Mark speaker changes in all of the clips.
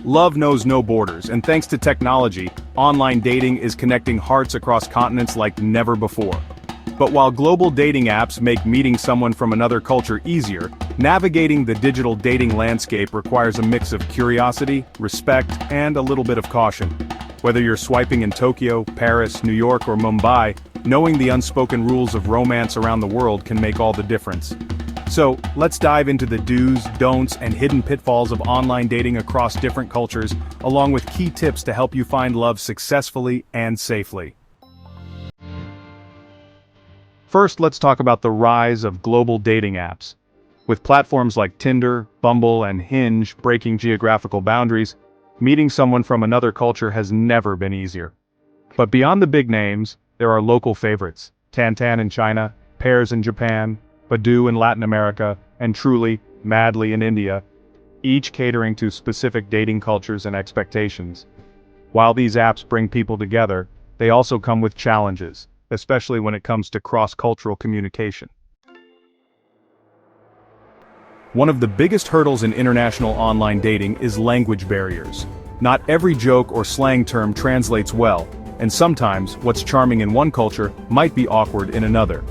Speaker 1: Love knows no borders, and thanks to technology, online dating is connecting hearts across continents like never before. But while global dating apps make meeting someone from another culture easier, navigating the digital dating landscape requires a mix of curiosity, respect, and a little bit of caution. Whether you're swiping in Tokyo, Paris, New York, or Mumbai, knowing the unspoken rules of romance around the world can make all the difference. So, let's dive into the do's, don'ts, and hidden pitfalls of online dating across different cultures, along with key tips to help you find love successfully and safely. First, let's talk about the rise of global dating apps. With platforms like Tinder, Bumble, and Hinge breaking geographical boundaries, meeting someone from another culture has never been easier. But beyond the big names, there are local favorites: Tantan in China, Pairs in Japan, Badoo in Latin America, and Truly, Madly in India, each catering to specific dating cultures and expectations. While these apps bring people together, they also come with challenges, especially when it comes to cross-cultural communication. One of the biggest hurdles in international online dating is language barriers. Not every joke or slang term translates well, and sometimes what's charming in one culture might be awkward in another.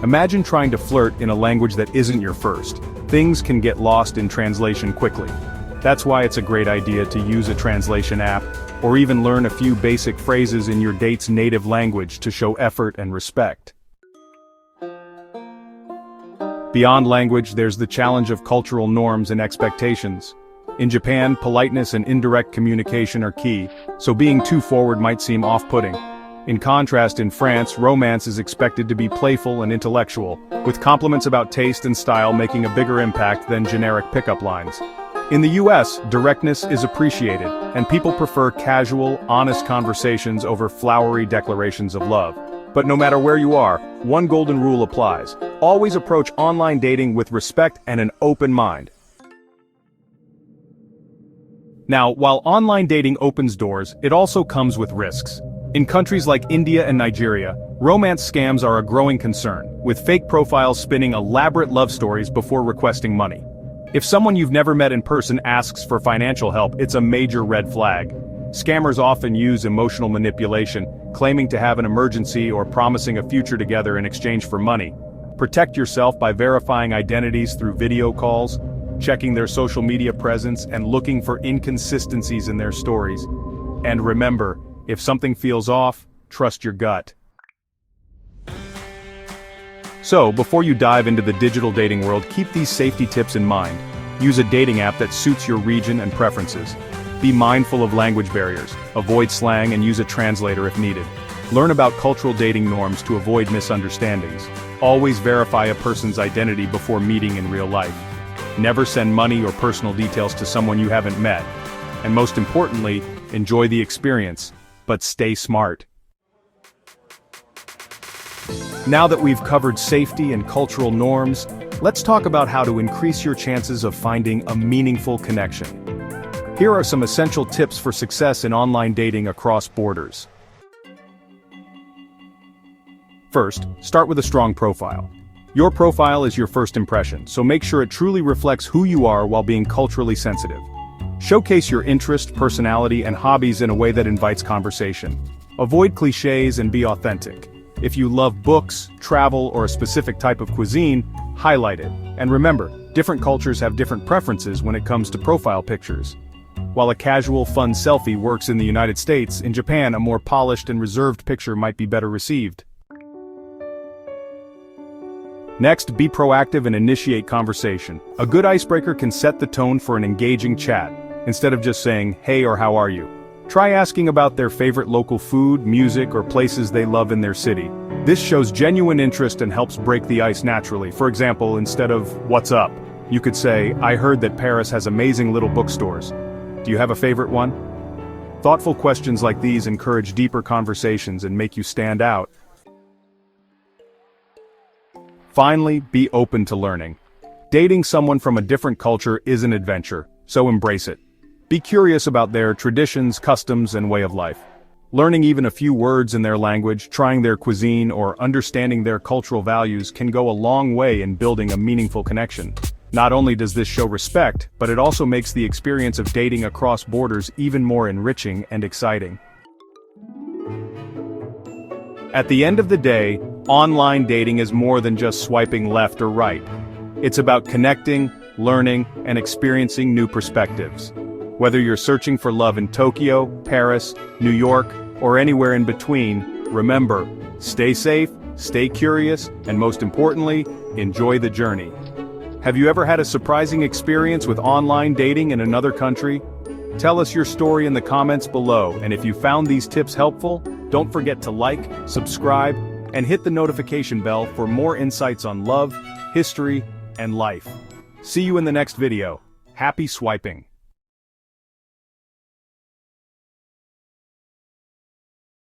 Speaker 1: Imagine trying to flirt in a language that isn't your first. Things can get lost in translation quickly. That's why it's a great idea to use a translation app, or even learn a few basic phrases in your date's native language to show effort and respect. Beyond language, there's the challenge of cultural norms and expectations. In Japan, politeness and indirect communication are key, so being too forward might seem off-putting. In contrast, in France, romance is expected to be playful and intellectual, with compliments about taste and style making a bigger impact than generic pickup lines. In the US, directness is appreciated, and people prefer casual, honest conversations over flowery declarations of love. But no matter where you are, one golden rule applies: always approach online dating with respect and an open mind. Now, while online dating opens doors, it also comes with risks. In countries like India and Nigeria, romance scams are a growing concern, with fake profiles spinning elaborate love stories before requesting money. If someone you've never met in person asks for financial help, it's a major red flag. Scammers often use emotional manipulation, claiming to have an emergency or promising a future together in exchange for money. Protect yourself by verifying identities through video calls, checking their social media presence, and looking for inconsistencies in their stories. And remember, if something feels off, trust your gut. So, before you dive into the digital dating world, keep these safety tips in mind. Use a dating app that suits your region and preferences. Be mindful of language barriers, avoid slang and use a translator if needed. Learn about cultural dating norms to avoid misunderstandings. Always verify a person's identity before meeting in real life. Never send money or personal details to someone you haven't met. And most importantly, enjoy the experience, but stay smart. Now that we've covered safety and cultural norms, let's talk about how to increase your chances of finding a meaningful connection. Here are some essential tips for success in online dating across borders. First, start with a strong profile. Your profile is your first impression, so make sure it truly reflects who you are while being culturally sensitive. Showcase your interest, personality, and hobbies in a way that invites conversation. Avoid cliches and be authentic. If you love books, travel, or a specific type of cuisine, highlight it. And remember, different cultures have different preferences when it comes to profile pictures. While a casual, fun selfie works in the United States, in Japan a more polished and reserved picture might be better received. Next, be proactive and initiate conversation. A good icebreaker can set the tone for an engaging chat, instead of just saying, "Hey," or "How are you?" Try asking about their favorite local food, music, or places they love in their city. This shows genuine interest and helps break the ice naturally. For example, instead of, "What's up?" you could say, "I heard that Paris has amazing little bookstores. Do you have a favorite one?" Thoughtful questions like these encourage deeper conversations and make you stand out. Finally, be open to learning. Dating someone from a different culture is an adventure, so embrace it. Be curious about their traditions, customs, and way of life. Learning even a few words in their language, trying their cuisine, or understanding their cultural values can go a long way in building a meaningful connection. Not only does this show respect, but it also makes the experience of dating across borders even more enriching and exciting. At the end of the day, online dating is more than just swiping left or right. It's about connecting, learning, and experiencing new perspectives. Whether you're searching for love in Tokyo, Paris, New York, or anywhere in between, remember, stay safe, stay curious, and most importantly, enjoy the journey. Have you ever had a surprising experience with online dating in another country? Tell us your story in the comments below, and if you found these tips helpful, don't forget to like, subscribe, and hit the notification bell for more insights on love, history, and life. See you in the next video. Happy swiping!